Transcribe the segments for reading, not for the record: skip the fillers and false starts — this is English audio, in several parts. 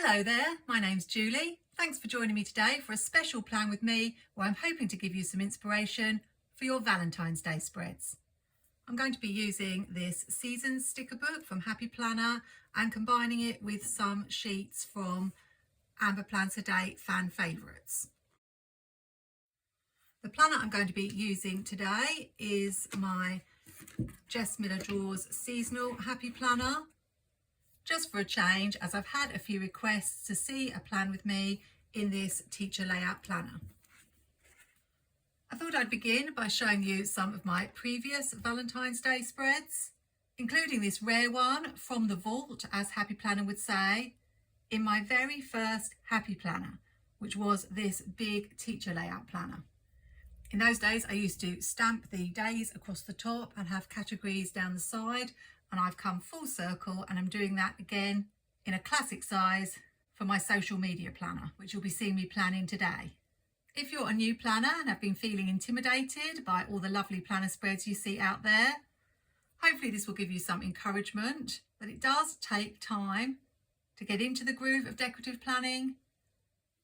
Hello there, my name's Julie. Thanks for joining me today for a special plan with me where I'm hoping to give you some inspiration for your Valentine's Day spreads. I'm going to be using this seasons sticker book from Happy Planner and combining it with some sheets from Plannertips fan favourites. The planner I'm going to be using today is my Jess Miller Drawers seasonal Happy Planner. Just for a change, as I've had a few requests to see a plan with me in this teacher layout planner. I thought I'd begin by showing you some of my previous Valentine's Day spreads, including this rare one from the vault, as Happy Planner would say, in my very first Happy Planner, which was this big teacher layout planner. In those days, I used to stamp the days across the top and have categories down the side, and I've come full circle and I'm doing that again in a classic size for my social media planner, which you'll be seeing me planning today. If you're a new planner and have been feeling intimidated by all the lovely planner spreads you see out there, hopefully this will give you some encouragement that it does take time to get into the groove of decorative planning.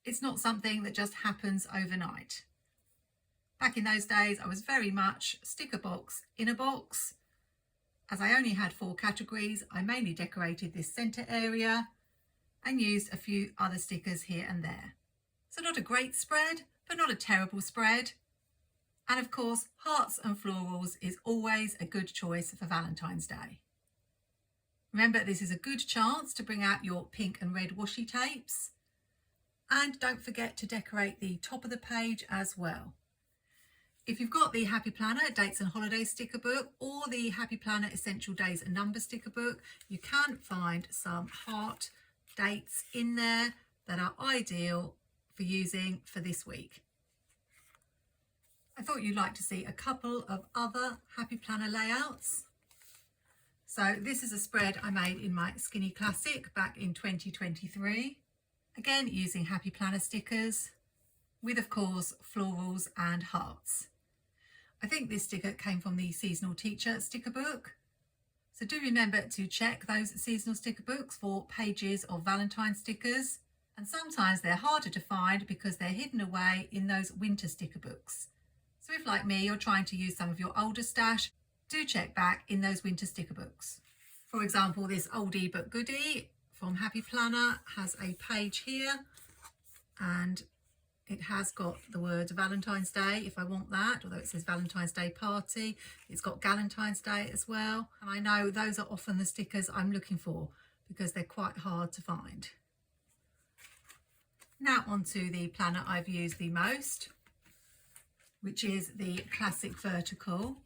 It's not something that just happens overnight. Back in those days, I was very much sticker box in a box. As I only had 4 categories, I mainly decorated this centre area and used a few other stickers here and there. So not a great spread, but not a terrible spread. And of course, hearts and florals is always a good choice for Valentine's Day. Remember, this is a good chance to bring out your pink and red washi tapes. And don't forget to decorate the top of the page as well. If you've got the Happy Planner Dates and Holidays sticker book or the Happy Planner Essential Days and Numbers sticker book, you can find some heart dates in there that are ideal for using for this week. I thought you'd like to see a couple of other Happy Planner layouts. So this is a spread I made in my Skinny Classic back in 2023. Again, using Happy Planner stickers with, of course, florals and hearts. I think this sticker came from the Seasonal Teacher sticker book. So do remember to check those seasonal sticker books for pages of Valentine stickers. And sometimes they're harder to find because they're hidden away in those winter sticker books. So if, like me, you're trying to use some of your older stash, do check back in those winter sticker books. For example, this oldie but goodie from Happy Planner has a page here, and it has got the word Valentine's Day if I want that, although it says Valentine's Day Party. It's got Galentine's Day as well. And I know those are often the stickers I'm looking for because they're quite hard to find. Now onto the planner I've used the most, which is the Classic Vertical.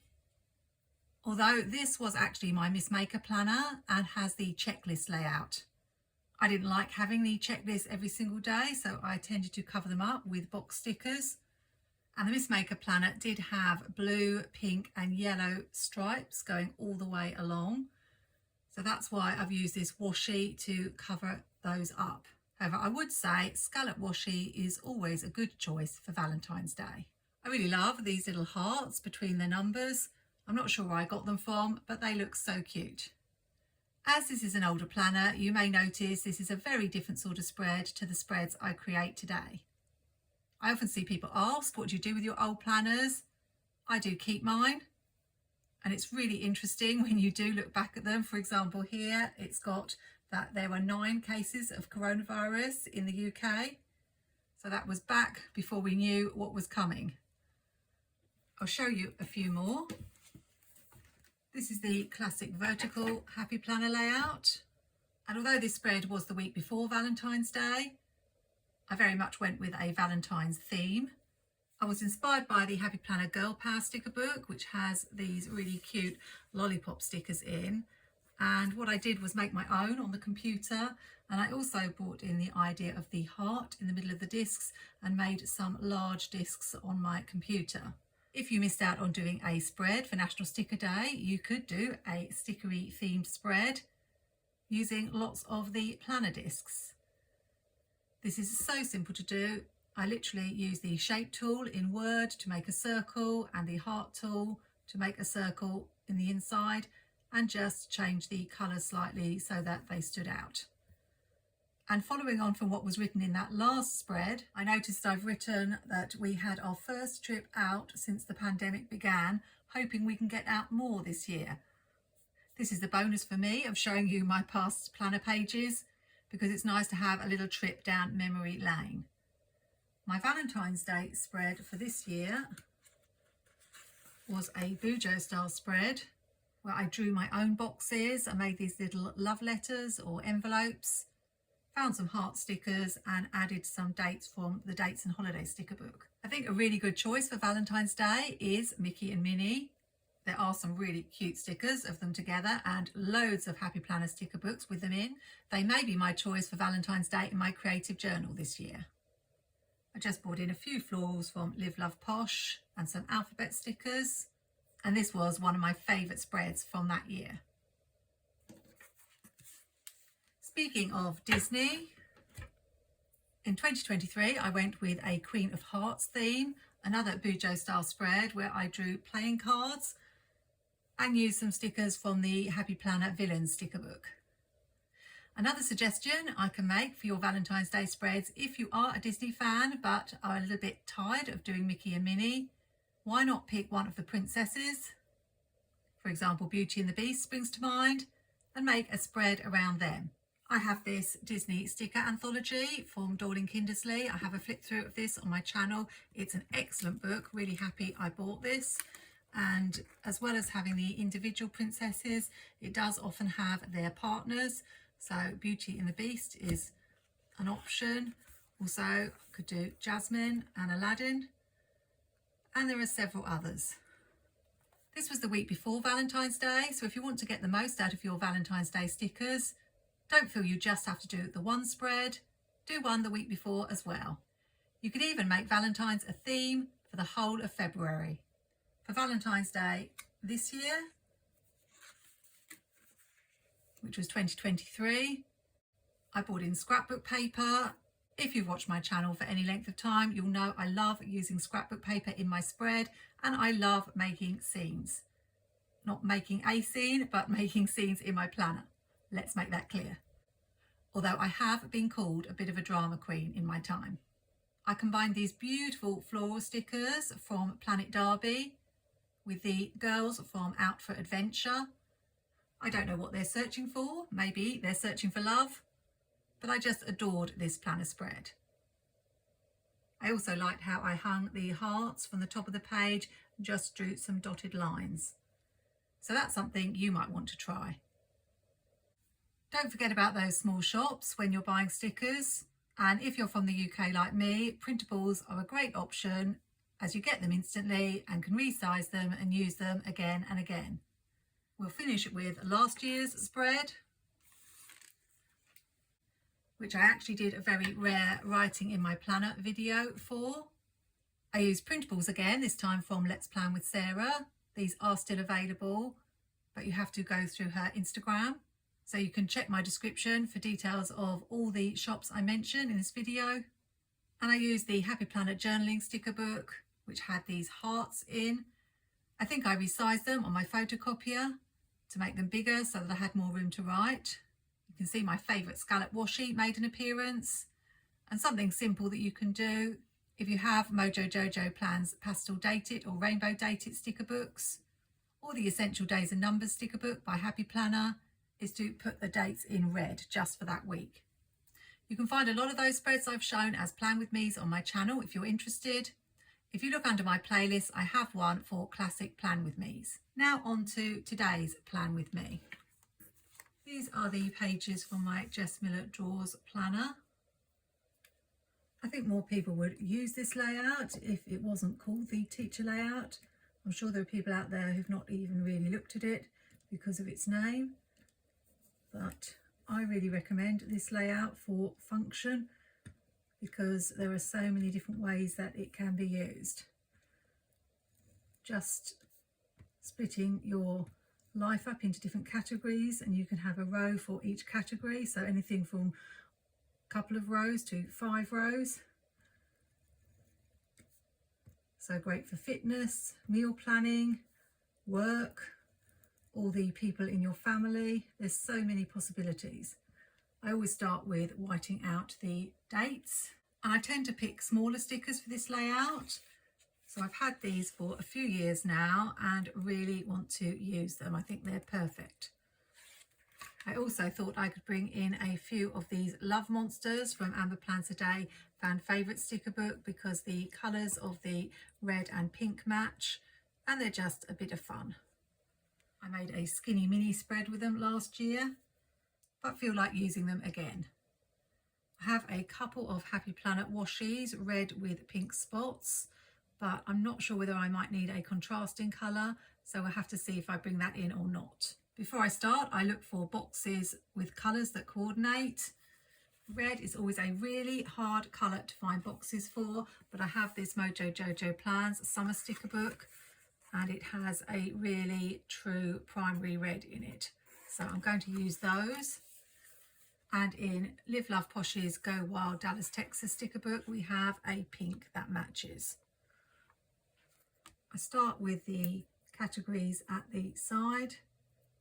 Although this was actually my Miss Maker planner and has the checklist layout. I didn't like having the checklist every single day, so I tended to cover them up with box stickers. And the Miss Maker planner did have blue, pink and yellow stripes going all the way along. So that's why I've used this washi to cover those up. However, I would say scallop washi is always a good choice for Valentine's Day. I really love these little hearts between the numbers. I'm not sure where I got them from, but they look so cute. As this is an older planner, you may notice this is a very different sort of spread to the spreads I create today. I often see people ask, what do you do with your old planners? I do keep mine. And it's really interesting when you do look back at them. For example, here it's got that there were 9 cases of coronavirus in the UK. So that was back before we knew what was coming. I'll show you a few more. This is the Classic Vertical Happy Planner layout. And although this spread was the week before Valentine's Day, I very much went with a Valentine's theme. I was inspired by the Happy Planner Girl Power sticker book, which has these really cute lollipop stickers in. And what I did was make my own on the computer. And I also brought in the idea of the heart in the middle of the discs and made some large discs on my computer. If you missed out on doing a spread for National Sticker Day, you could do a stickery themed spread using lots of the planner discs. This is so simple to do. I literally use the shape tool in Word to make a circle and the heart tool to make a circle in the inside, and just change the colour slightly so that they stood out. And following on from what was written in that last spread, I noticed I've written that we had our first trip out since the pandemic began, hoping we can get out more this year. This is the bonus for me of showing you my past planner pages, because it's nice to have a little trip down memory lane. My Valentine's Day spread for this year was a Bujo style spread where I drew my own boxes. I made these little love letters or envelopes, found some heart stickers and added some dates from the Dates and Holiday sticker book. I think a really good choice for Valentine's Day is Mickey and Minnie. There are some really cute stickers of them together and loads of Happy Planner sticker books with them in. They may be my choice for Valentine's Day in my creative journal this year. I just brought in a few florals from Live Love Posh and some alphabet stickers. And this was one of my favourite spreads from that year. Speaking of Disney, in 2023 I went with a Queen of Hearts theme, another Bujo style spread where I drew playing cards and used some stickers from the Happy Planner Villains sticker book. Another suggestion I can make for your Valentine's Day spreads, if you are a Disney fan but are a little bit tired of doing Mickey and Minnie, why not pick one of the princesses? For example, Beauty and the Beast springs to mind, and make a spread around them. I have this Disney sticker anthology from Dorling Kindersley. I have a flip through of this on my channel. It's an excellent book. Really happy I bought this. And as well as having the individual princesses, it does often have their partners. So Beauty and the Beast is an option. Also, I could do Jasmine and Aladdin. And there are several others. This was the week before Valentine's Day. So if you want to get the most out of your Valentine's Day stickers, don't feel you just have to do the one spread, do one the week before as well. You can even make Valentine's a theme for the whole of February. For Valentine's Day this year, which was 2023, I bought in scrapbook paper. If you've watched my channel for any length of time, you'll know I love using scrapbook paper in my spread, and I love making scenes. Not making a scene, but making scenes in my planner. Let's make that clear. Although I have been called a bit of a drama queen in my time. I combined these beautiful floral stickers from Planet Derby with the girls from Out for Adventure. I don't know what they're searching for. Maybe they're searching for love, but I just adored this planner spread. I also liked how I hung the hearts from the top of the page and just drew some dotted lines. So that's something you might want to try. Don't forget about those small shops when you're buying stickers. And if you're from the UK like me, printables are a great option as you get them instantly and can resize them and use them again and again. We'll finish with last year's spread, which I actually did a very rare writing in my planner video for. I used printables again, this time from Let's Plan with Sarah. These are still available, but you have to go through her Instagram. So you can check my description for details of all the shops I mentioned in this video. And I used the Happy Planner journaling sticker book, which had these hearts in. I think I resized them on my photocopier to make them bigger so that I had more room to write. You can see my favourite scallop washi made an appearance. And something simple that you can do if you have Mojo Jojo Plans pastel dated or rainbow dated sticker books, or the Essential Days and Numbers sticker book by Happy Planner, is to put the dates in red just for that week. You can find a lot of those spreads I've shown as Plan with Me's on my channel if you're interested. If you look under my playlist, I have one for classic Plan with Me's. Now on to today's Plan with Me. These are the pages from my Jess Miller Drawers planner. I think more people would use this layout if it wasn't called the teacher layout. I'm sure there are people out there who've not even really looked at it because of its name. But I really recommend this layout for function because there are so many different ways that it can be used. Just splitting your life up into different categories, and you can have a row for each category, so anything from a couple of rows to 5 rows. So great for fitness, meal planning, work, all the people in your family. There's so many possibilities. I always start with whiting out the dates, and I tend to pick smaller stickers for this layout. So I've had these for a few years now and really want to use them. I think they're perfect. I also thought I could bring in a few of these Love Monsters from Plannertips fan favourite sticker book because the colours of the red and pink match, and they're just a bit of fun. I made a skinny mini spread with them last year, but feel like using them again. I have a couple of Happy Planner washies, red with pink spots, but I'm not sure whether I might need a contrasting colour, so we'll have to see if I bring that in or not. Before I start, I look for boxes with colours that coordinate. Red is always a really hard colour to find boxes for, but I have this Mojo Jojo Plans summer sticker book, and it has a really true primary red in it. So I'm going to use those. And in Live Love Posh's Go Wild Dallas, Texas sticker book, we have a pink that matches. I start with the categories at the side,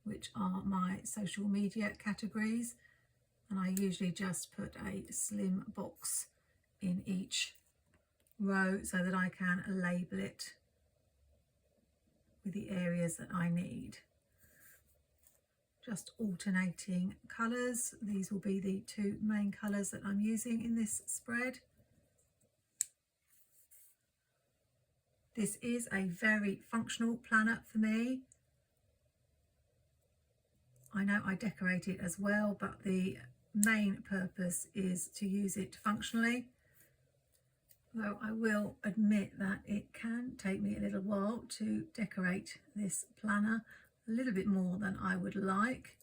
which are my social media categories, and I usually just put a slim box in each row so that I can label it with the areas that I need. Just alternating colours. These will be the two main colours that I'm using in this spread. This is a very functional planner for me. I know I decorate it as well, but the main purpose is to use it functionally. Though I will admit that it can take me a little while to decorate this planner, a little bit more than I would like.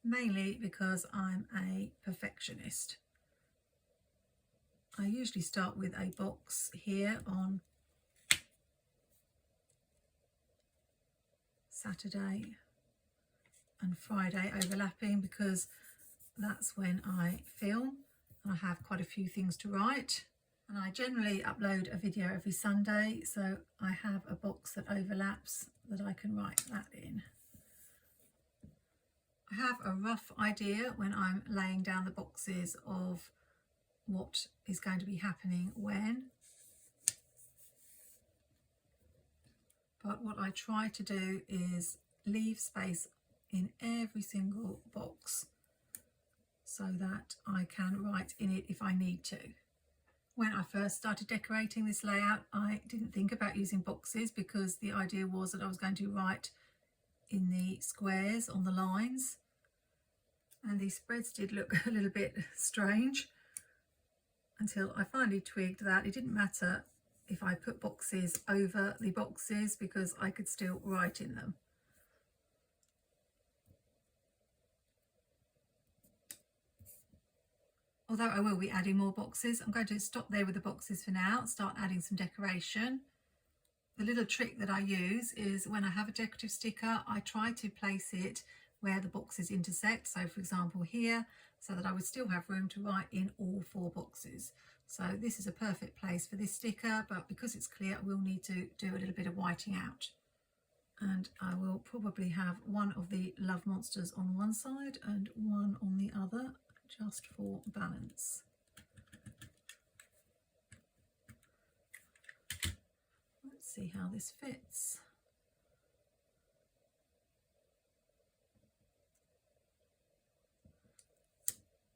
Mainly because I'm a perfectionist. I usually start with a box here on Saturday and Friday overlapping because that's when I film and I have quite a few things to write, and I generally upload a video every Sunday, so I have a box that overlaps that I can write that in. I have a rough idea when I'm laying down the boxes of what is going to be happening when, but what I try to do is leave space in every single box so that I can write in it if I need to. When I first started decorating this layout, I didn't think about using boxes because the idea was that I was going to write in the squares on the lines, and these spreads did look a little bit strange until I finally twigged that it didn't matter if I put boxes over the boxes because I could still write in them. Although I will be adding more boxes, I'm going to stop there with the boxes for now, start adding some decoration. The little trick that I use is when I have a decorative sticker, I try to place it where the boxes intersect. So for example here, so that I would still have room to write in all 4 boxes. So this is a perfect place for this sticker, but because it's clear, I will need to do a little bit of whiting out. And I will probably have one of the Love Monsters on one side and one on the other, just for balance. Let's see how this fits.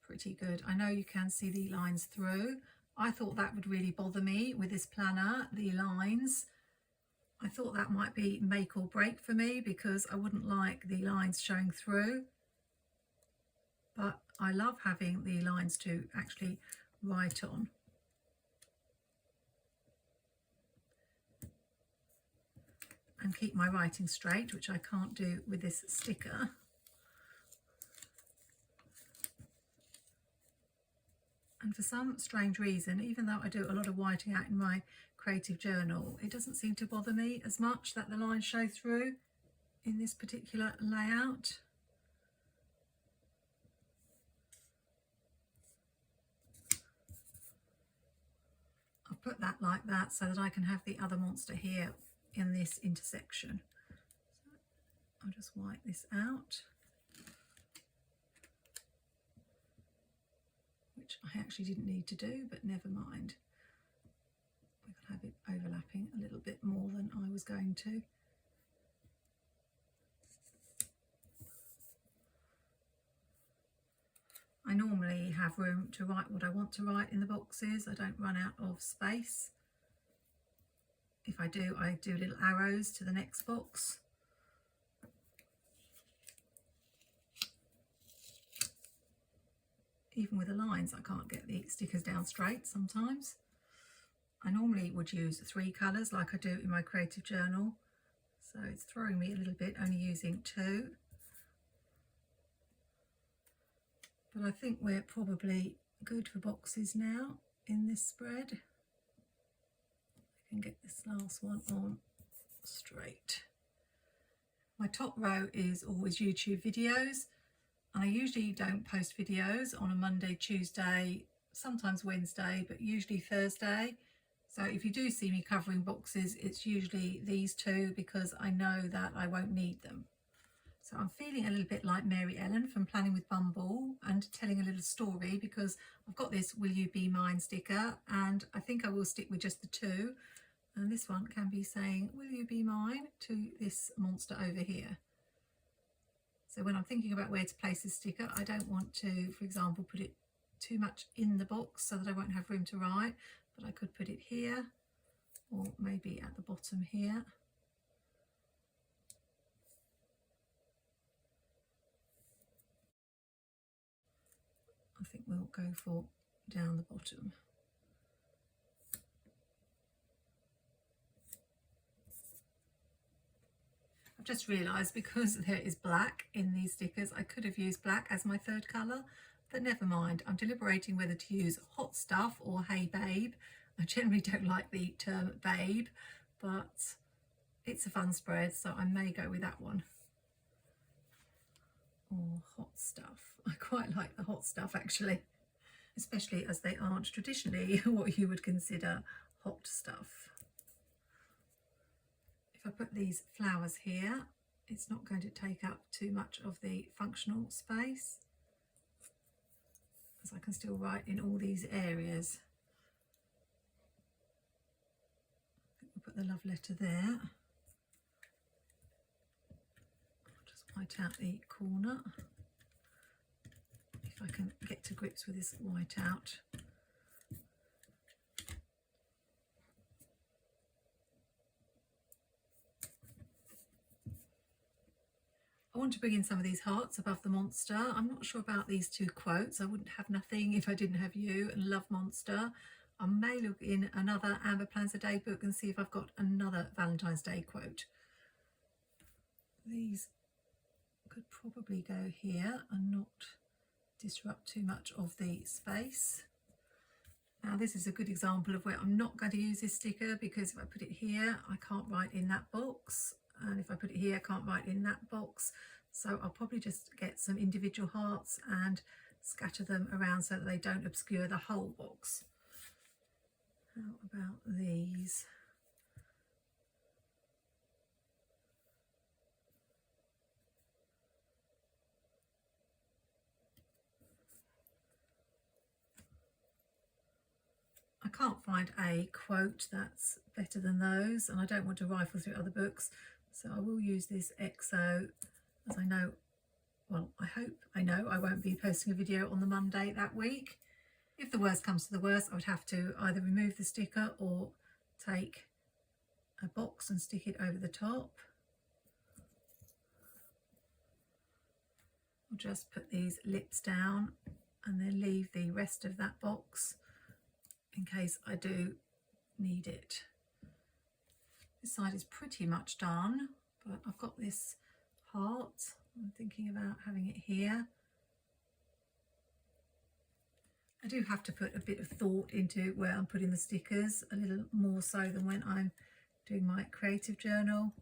Pretty good. I know you can see the lines through. I thought that would really bother me with this planner, the lines. I thought that might be make or break for me because I wouldn't like the lines showing through. But I love having the lines to actually write on. And keep my writing straight, which I can't do with this sticker. And for some strange reason, even though I do a lot of whiting out in my creative journal, it doesn't seem to bother me as much that the lines show through in this particular layout. I've put that like that so that I can have the other monster here in this intersection. I'll just wipe this out, which I actually didn't need to do, but never mind. I could have it overlapping a little bit more than I was going to. I normally have room to write what I want to write in the boxes. I don't run out of space. If I do little arrows to the next box. Even with the lines, I can't get the stickers down straight sometimes. I normally would use 3 colours like I do in my creative journal. So it's throwing me a little bit, only using 2. But I think we're probably good for boxes now in this spread. I can get this last one on straight. My top row is always YouTube videos. I usually don't post videos on a Monday, Tuesday, sometimes Wednesday, but usually Thursday. So if you do see me covering boxes, it's usually these 2 because I know that I won't need them. So I'm feeling a little bit like Mary Ellen from Planning with Bumble and telling a little story, because I've got this Will You Be Mine sticker, and I think I will stick with just the 2. And this one can be saying, will you be mine, to this monster over here. So when I'm thinking about where to place this sticker, I don't want to, for example, put it too much in the box so that I won't have room to write, but I could put it here or maybe at the bottom here. I think we'll go for down the bottom. I've just realised, because there is black in these stickers, I could have used black as my 3rd colour, but never mind. I'm deliberating whether to use Hot Stuff or Hey Babe. I generally don't like the term babe, but it's a fun spread, so I may go with that one. Or Hot Stuff. I quite like the Hot Stuff actually, especially as they aren't traditionally what you would consider hot stuff. If I put these flowers here, it's not going to take up too much of the functional space, as I can still write in all these areas. We'll put the love letter there. I'll just white out the corner. If I can get to grips with this white out. I want to bring in some of these hearts above the monster. I'm not sure about these 2 quotes. I wouldn't have nothing if I didn't have you, and love monster. I may look in another Amber Plans a Day book and see if I've got another Valentine's Day quote. These could probably go here and not disrupt too much of the space. Now this is a good example of where I'm not going to use this sticker, because if I put it here, I can't write in that box. And if I put it here, I can't write in that box. So I'll probably just get some individual hearts and scatter them around so that they don't obscure the whole box. How about these? I can't find a quote that's better than those, and I don't want to rifle through other books, so I will use this XO, as I know, well, I know I won't be posting a video on the Monday that week. If the worst comes to the worst, I would have to either remove the sticker or take a box and stick it over the top. I'll just put these lips down and then leave the rest of that box in case I do need it. This side is pretty much done, but I've got this heart. I'm thinking about having it here. I do have to put a bit of thought into where I'm putting the stickers, a little more so than when I'm doing my creative journal.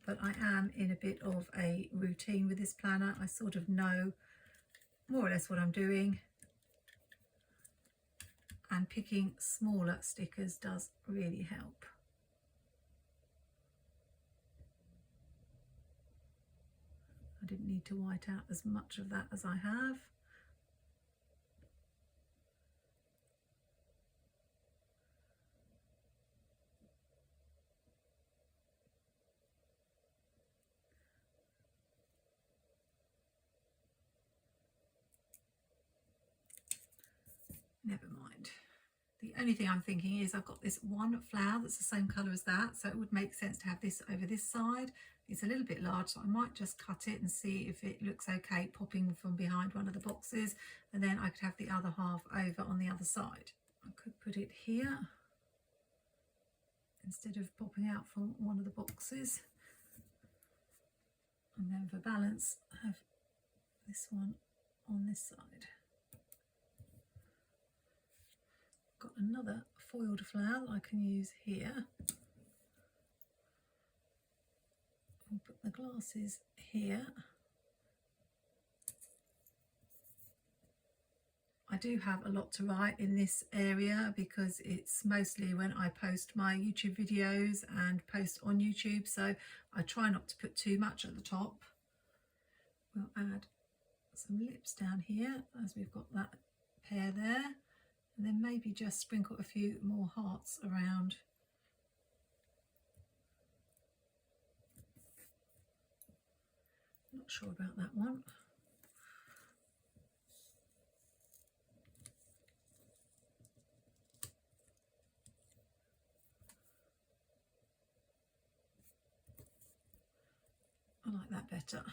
But I am in a bit of a routine with this planner. I sort of know more or less what I'm doing. And picking smaller stickers does really help. I didn't need to white out as much of that as I have. Never mind. The only thing I'm thinking is I've got this one flower that's the same colour as that, so it would make sense to have this over this side. It's a little bit large, so I might just cut it and see if it looks okay popping from behind one of the boxes, and then I could have the other half over on the other side. I could put it here instead of popping out from one of the boxes, and then for balance have this one on this side. Got another foiled flower that I can use here. I'll put the glasses here. I do have a lot to write in this area because it's mostly when I post my YouTube videos and post on YouTube, so I try not to put too much at the top. We'll add some lips down here as we've got that pair there, and then maybe just sprinkle a few more hearts around. Not sure about that one. I like that better.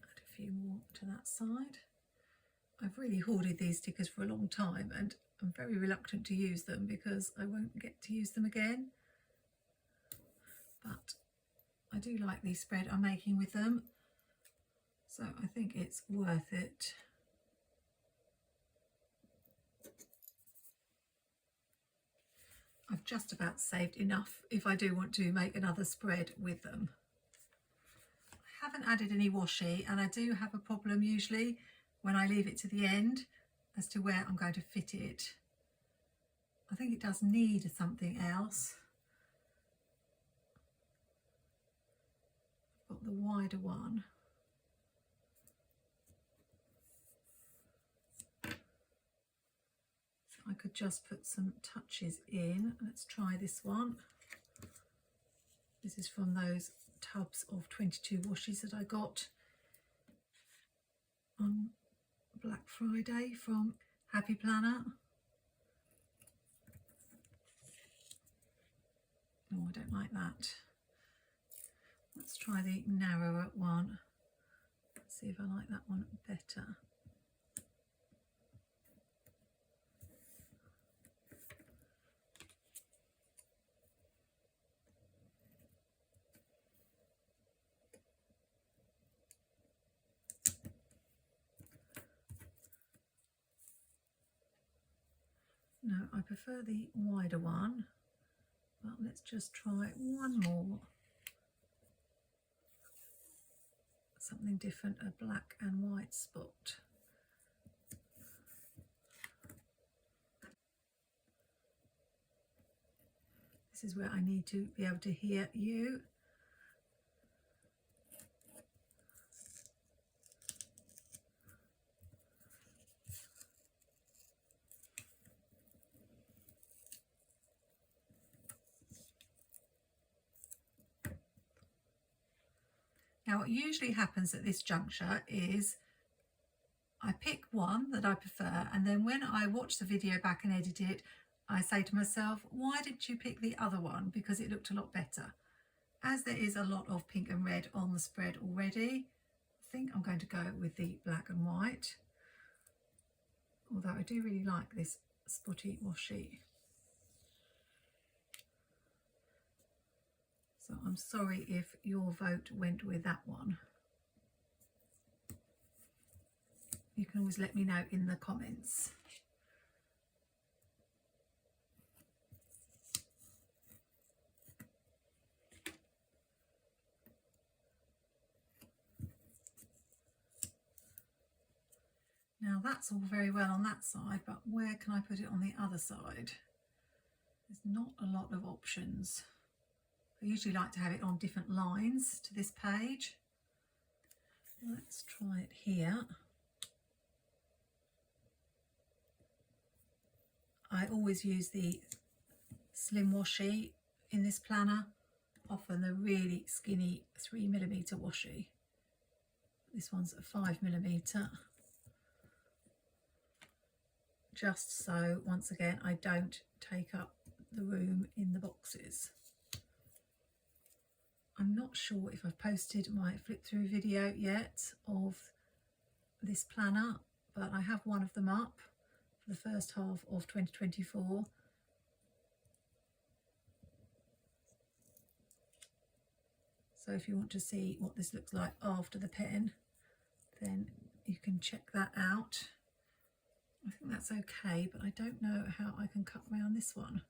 Add a few more to that side. I've really hoarded these stickers for a long time and I'm very reluctant to use them because I won't get to use them again. But I do like the spread I'm making with them, so I think it's worth it. I've just about saved enough if I do want to make another spread with them. I haven't added any washi, and I do have a problem usually when I leave it to the end as to where I'm going to fit it. I think it does need something else. I've got the wider one. I could just put some touches in. Let's try this one. This is from those tubs of 22 washes that I got on Black Friday from Happy Planner. Oh, I don't like that. Let's try the narrower one. Let's see if I like that one better. No, I prefer the wider one, but let's just try one more. Something different, a black and white spot. This is where I need to be able to hear you. Now, what usually happens at this juncture is I pick one that I prefer, and then when I watch the video back and edit it, I say to myself, why did you pick the other one? Because it looked a lot better. As there is a lot of pink and red on the spread already, I think I'm going to go with the black and white. Although I do really like this spotty washi. So I'm sorry if your vote went with that one. You can always let me know in the comments. Now that's all very well on that side, but where can I put it on the other side? There's not a lot of options. I usually like to have it on different lines to this page. Let's try it here. I always use the slim washi in this planner, often the really skinny 3mm washi. This one's a 5mm, just so, once again, I don't take up the room in the boxes. I'm not sure if I've posted my flip through video yet of this planner, but I have one of them up for the first half of 2024. So if you want to see what this looks like after the pen, then you can check that out. I think that's okay, but I don't know how I can cut around this one.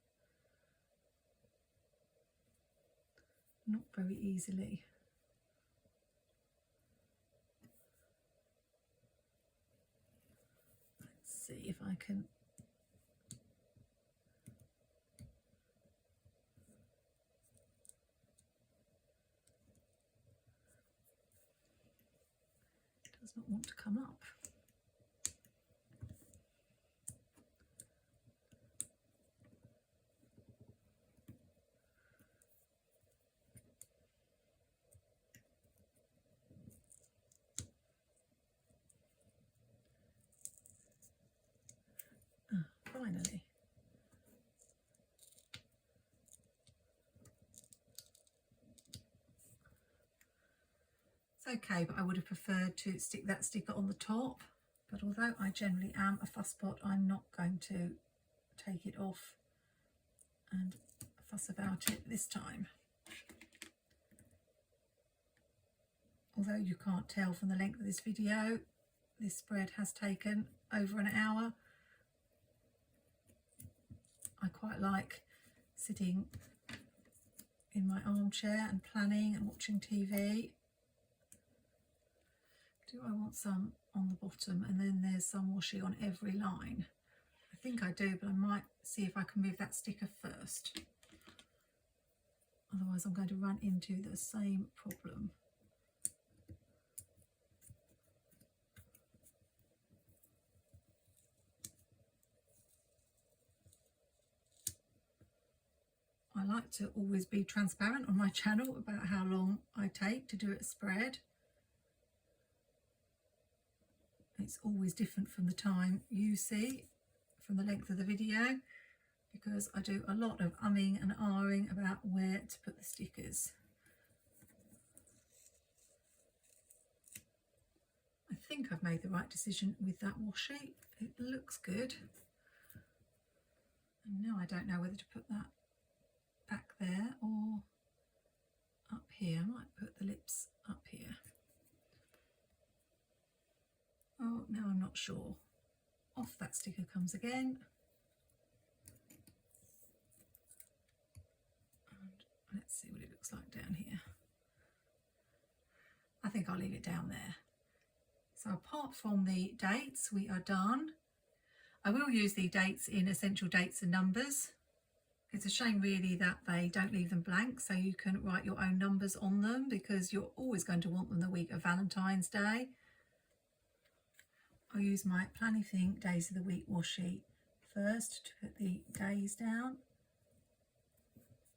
Not very easily. Let's see if I can. It does not want to come up. Finally. It's okay, but I would have preferred to stick that sticker on the top. But although I generally am a fusspot, I'm not going to take it off and fuss about it this time. Although you can't tell from the length of this video, this spread has taken over an hour. I quite like sitting in my armchair and planning and watching TV. Do I want some on the bottom and then there's some washi on every line? I think I do, but I might see if I can move that sticker first. Otherwise I'm going to run into the same problem. I like to always be transparent on my channel about how long I take to do a spread. It's always different from the time you see, from the length of the video, because I do a lot of umming and ahhing about where to put the stickers. I think I've made the right decision with that washi. It looks good. And now I don't know whether to put that back there or up here. I might put the lips up here. Oh, now I'm not sure. Off that sticker comes again. And let's see what it looks like down here. I think I'll leave it down there. So apart from the dates, we are done. I will use the dates in Essential Dates and Numbers. It's a shame really that they don't leave them blank so you can write your own numbers on them, because you're always going to want them the week of Valentine's Day. I'll use my Planything Days of the Week washi first to put the days down.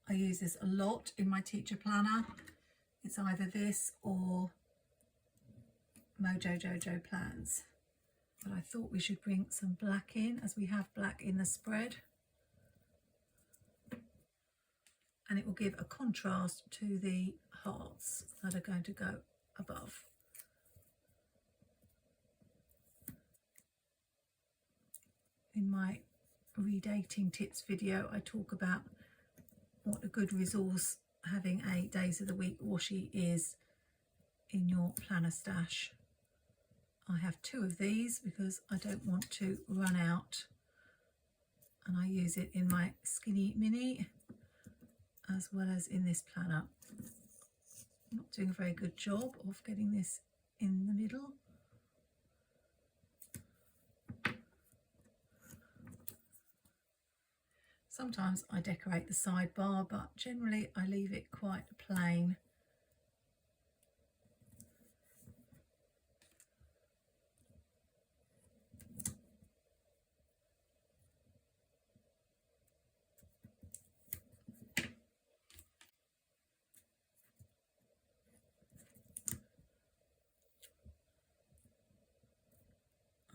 I use this a lot in my teacher planner. It's either this or Mojo Jojo Plans. But I thought we should bring some black in, as we have black in the spread. And it will give a contrast to the hearts that are going to go above. In my redating tips video, I talk about what a good resource having a Days of the Week washi is in your planner stash. I have 2 of these because I don't want to run out, and I use it in my Skinny Mini as well as in this planner. I'm not doing a very good job of getting this in the middle. Sometimes I decorate the sidebar, but generally I leave it quite plain.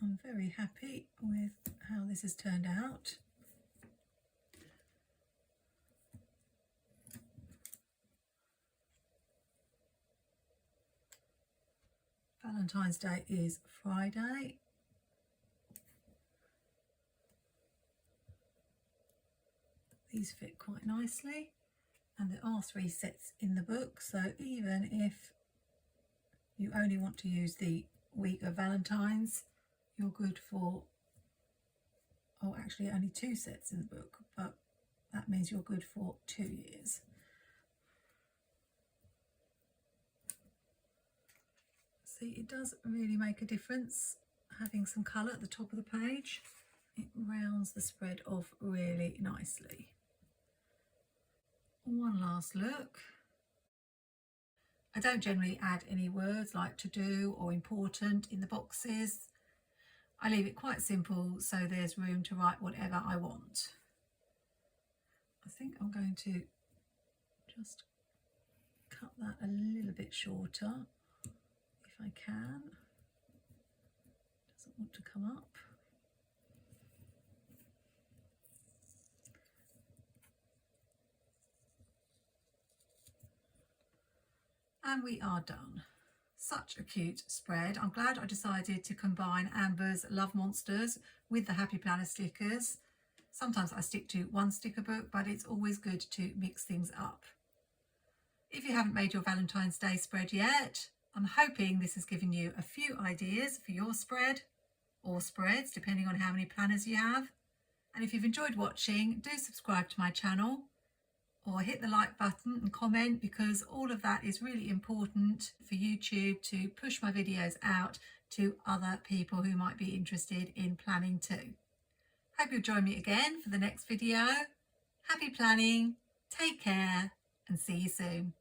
I'm very happy with how this has turned out. Valentine's Day is Friday. These fit quite nicely, and there are 3 sets in the book, so even if you only want to use the week of Valentine's, you're good for, oh actually only 2 sets in the book, but that means you're good for 2 years. See, it does really make a difference having some colour at the top of the page. It rounds the spread off really nicely. One last look. I don't generally add any words like to do or important in the boxes. I leave it quite simple so there's room to write whatever I want. I think I'm going to just cut that a little bit shorter if I can. Doesn't want to come up. And we are done. Such a cute spread. I'm glad I decided to combine Amber's Love Monsters with the Happy Planner stickers. Sometimes I stick to one sticker book, but it's always good to mix things up. If you haven't made your Valentine's Day spread yet, I'm hoping this has given you a few ideas for your spread, or spreads, depending on how many planners you have. And if you've enjoyed watching, do subscribe to my channel, or hit the like button and comment, because all of that is really important for YouTube to push my videos out to other people who might be interested in planning too. Hope you'll join me again for the next video. Happy planning, take care, and see you soon.